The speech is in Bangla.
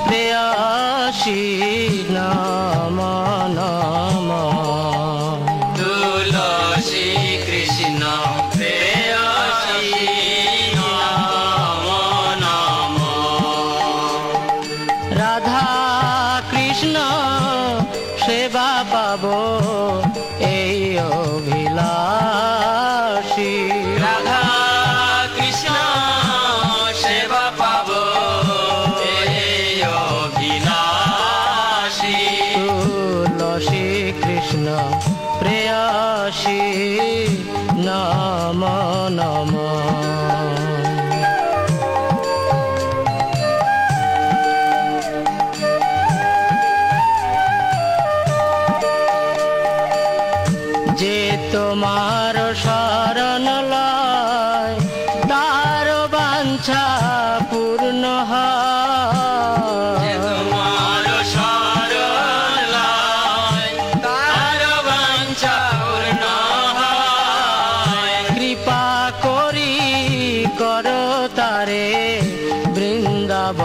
প্রেয়সী নম নম। তুলসী কৃষ্ণ প্রেয়সী নম নম। রাধা কৃষ্ণ সেবা পাবো এই অভিলাষী। রাধা কৃষ্ণ সেবা পাবো এই অভিলাষী। তুলসী কৃষ্ণ প্রেয়সী নম নম। যে তোমার শরণ লয় তার বাঞ্ছা পূর্ণ হয়। তোমার শরণ লয় তার বাঞ্ছা পূর্ণ হয়। কৃপা করি করো তারে বৃন্দাবনবাসী।